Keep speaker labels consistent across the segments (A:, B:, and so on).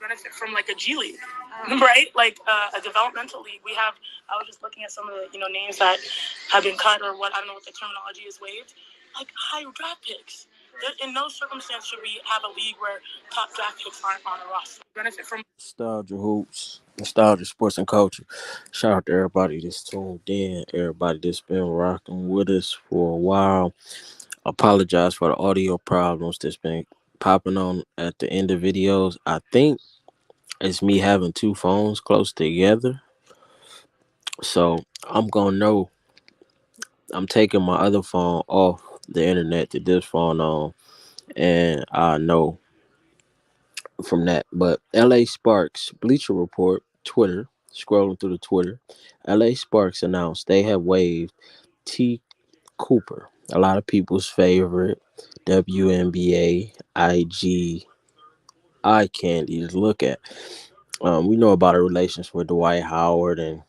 A: benefit from like a G League, right? Like a developmental league. I was just looking at some of the names that have been cut or what I don't know what the terminology is waived. Like high draft picks. In no circumstance should we have a league where top draft picks aren't on a roster. Benefit from
B: Nostalgia hoops, nostalgia sports and culture. Shout out to everybody that's tuned in, everybody that's been rocking with us for a while. Apologize for the audio problems that's been popping on at the end of videos. I think it's me having two phones close together. So I'm gonna know I'm taking my other phone off the internet to this phone on, and I know from that. But LA Sparks, Bleacher Report, Twitter, scrolling through the Twitter, LA Sparks announced they have waived T. Cooper, a lot of people's favorite WNBA IG eye candy to look at. We know about her relations with Dwight Howard, and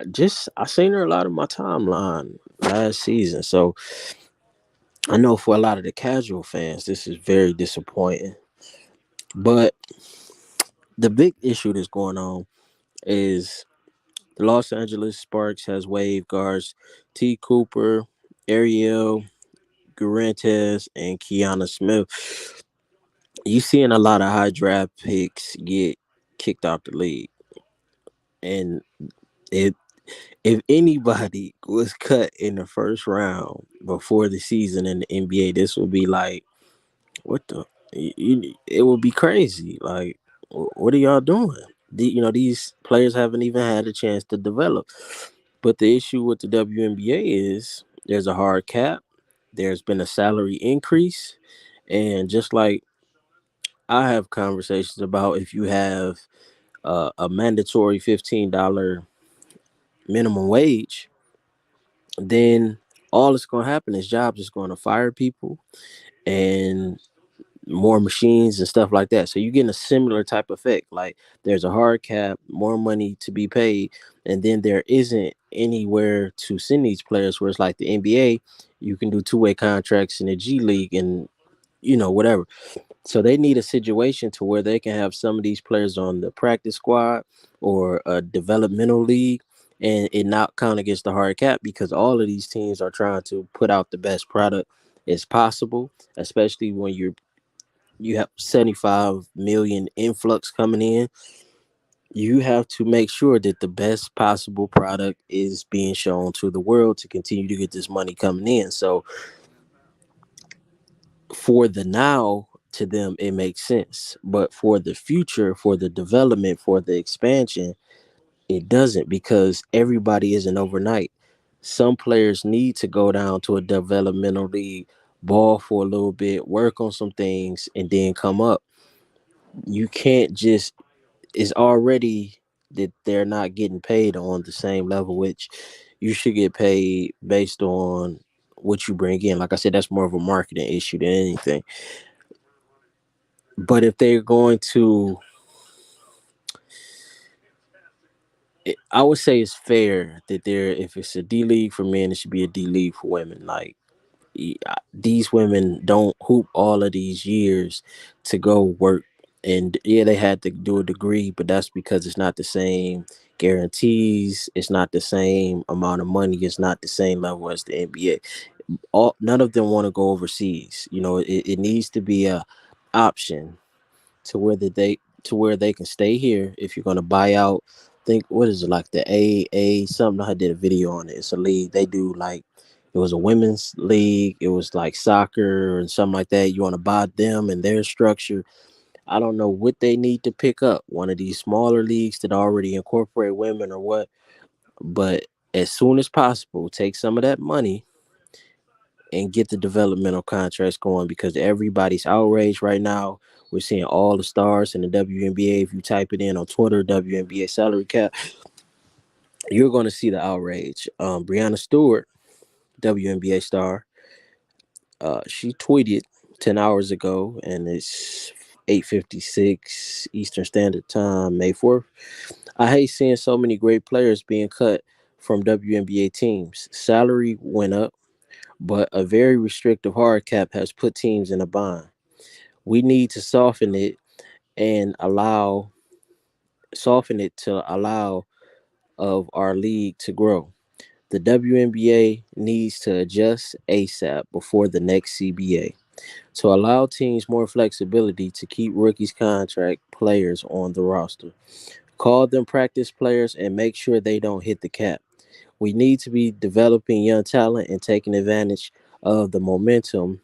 B: just I seen her a lot of my timeline last season. So I know for a lot of the casual fans, this is very disappointing. But the big issue that's going on is the Los Angeles Sparks has waived guards T. Cooper, Ariel Gurantes, and Kiana Smith. You seeing a lot of high draft picks get kicked out the league, and it if anybody was cut in the first round before the season in the NBA, this would be like, what the? It would be crazy. Like, what are y'all doing? These players haven't even had a chance to develop. But the issue with the WNBA is there's a hard cap. There's been a salary increase, and just like I have conversations about, if you have a mandatory $15 minimum wage, then all that's going to happen is jobs is going to fire people and more machines and stuff like that. So you're getting a similar type effect. Like there's a hard cap, more money to be paid, and then there isn't anywhere to send these players. Where it's like the NBA, you can do two-way contracts in the G League and whatever. So they need a situation to where they can have some of these players on the practice squad or a developmental league, and it not count against the hard cap, because all of these teams are trying to put out the best product as possible, especially when you have 75 million influx coming in. You have to make sure that the best possible product is being shown to the world to continue to get this money coming in. So for the now, to them it makes sense, but for the future, for the development, for the expansion, it doesn't, because everybody isn't overnight. Some players need to go down to a developmental league, ball for a little bit, work on some things, and then come up. You can't just, it's already that they're not getting paid on the same level, which you should get paid based on what you bring in. Like I said, that's more of a marketing issue than anything. But if they're going to, I would say it's fair that if it's a D league for men, it should be a D league for women. Like, these women don't hoop all of these years to go work. And yeah, they had to do a degree, but that's because it's not the same guarantees. It's not the same amount of money. It's not the same level as the NBA. None of them want to go overseas. It needs to be a option to where they can stay here. If you're going to buy out, think, what is it, like the A something? I did a video on it. It's a league they do, like it was a women's league. It was like soccer and something like that. You want to buy them and their structure. I don't know what they need to pick up. One of these smaller leagues that already incorporate women or what. But as soon as possible, take some of that money and get the developmental contracts going, because everybody's outraged right now. We're seeing all the stars in the WNBA. If you type it in on Twitter, WNBA salary cap, you're going to see the outrage. Breanna Stewart, WNBA star, she tweeted 10 hours ago, and it's 8:56 Eastern Standard Time, May 4th. I hate seeing so many great players being cut from WNBA teams. Salary went up, but a very restrictive hard cap has put teams in a bind. We need to soften it and soften it to allow of our league to grow. The WNBA needs to adjust ASAP before the next CBA to allow teams more flexibility to keep rookies contract players on the roster. Call them practice players and make sure they don't hit the cap. We need to be developing young talent and taking advantage of the momentum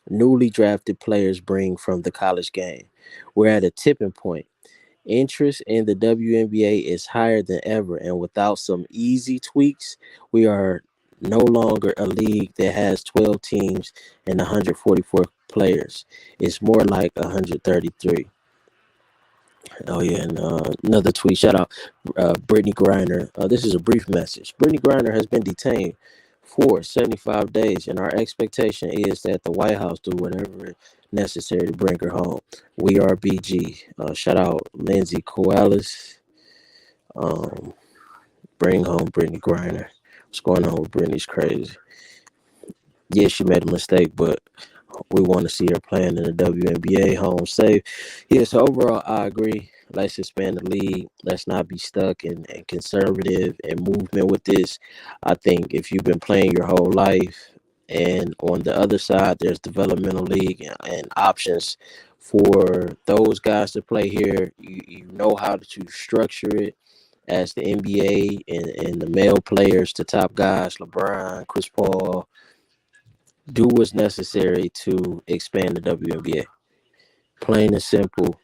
B: newly drafted players bring from the college game. We're at a tipping point. Interest in the WNBA is higher than ever, and without some easy tweaks, we are no longer a league that has 12 teams and 144 players. It's more like 133. Oh yeah, and another tweet. Shout out, Brittany Griner. This is a brief message. Brittany Griner has been detained for 75 days, and our expectation is that the White House do whatever necessary to bring her home. We are BG. Shout out, Lindsay Koalis. Um, bring home Brittany Griner. What's going on with Brittany's crazy? Yeah, she made a mistake, but we want to see her playing in the WNBA home safe. Yeah, so overall, I agree. Let's expand the league. Let's not be stuck and conservative and movement with this. I think if you've been playing your whole life, and on the other side, there's developmental league and options for those guys to play here. You know how to structure it as the NBA and the male players, the top guys, LeBron, Chris Paul, do what's necessary to expand the WNBA. Plain and simple,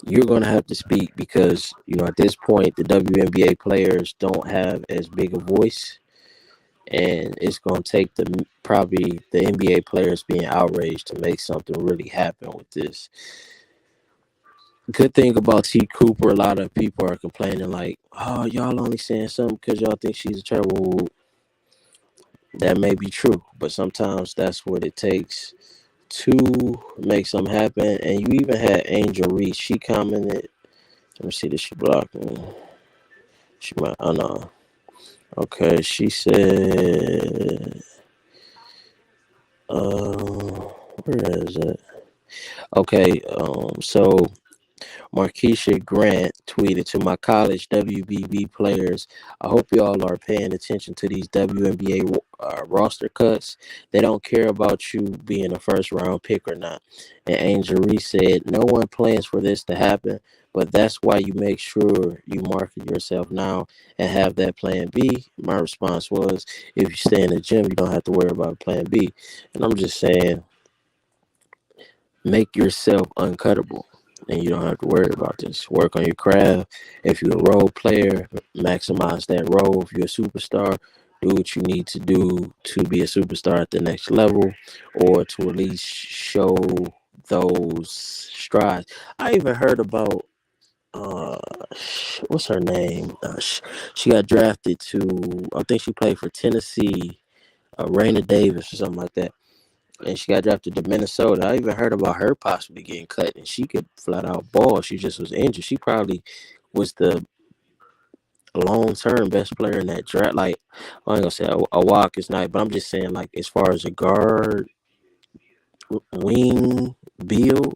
B: you're going to have to speak because at this point the WNBA players don't have as big a voice, and it's going to take probably the NBA players being outraged to make something really happen with this. Good thing about T. Cooper, a lot of people are complaining like, "Oh, y'all only saying something because y'all think she's a terrible." That may be true, but sometimes that's what it takes to make something happen. And you even had Angel Reese. She commented. Let me see. Did she block me? She might. Oh no. Okay. She said. Where is it? Okay. So Markeisha Grant tweeted to my college WBB players, I hope y'all are paying attention to these WNBA roster cuts. They don't care about you being a first round pick or not. And Angel Reese said, no one plans for this to happen, but that's why you make sure you market yourself now and have that plan B. My response was, if you stay in the gym, you don't have to worry about plan B. And I'm just saying, make yourself uncuttable and you don't have to worry about this. Work on your craft. If you're a role player, maximize that role. If you're a superstar, do what you need to do to be a superstar at the next level or to at least show those strides. I even heard about uh what's her name? She got drafted to, I think she played for Tennessee, Raina Davis or something like that, and she got drafted to Minnesota. I even heard about her possibly getting cut, and she could flat out ball. She just was injured. She probably was the long term best player in that draft. Like, I ain't gonna say a walk is night, but I'm just saying, like, as far as a guard wing build,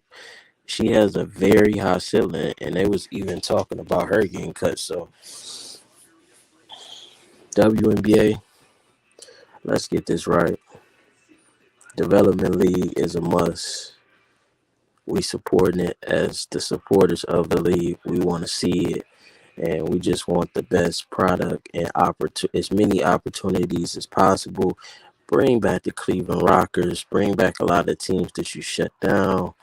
B: she has a very high ceiling, and they was even talking about her getting cut. So, WNBA, let's get this right. Development League is a must. We supporting it as the supporters of the league. We want to see it, and we just want the best product and as many opportunities as possible. Bring back the Cleveland Rockers. Bring back a lot of teams that you shut down.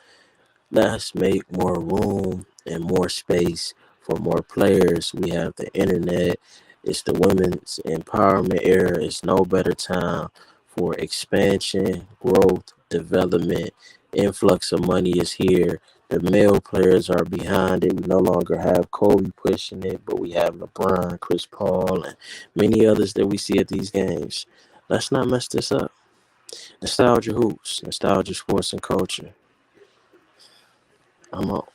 B: Let's make more room and more space for more players. We have the internet. It's the women's empowerment era. It's no better time for expansion, growth, development. Influx of money is here. The male players are behind it. We no longer have Kobe pushing it, but we have LeBron, Chris Paul, and many others that we see at these games. Let's not mess this up. Nostalgia hoops, nostalgia sports and culture. I'm out.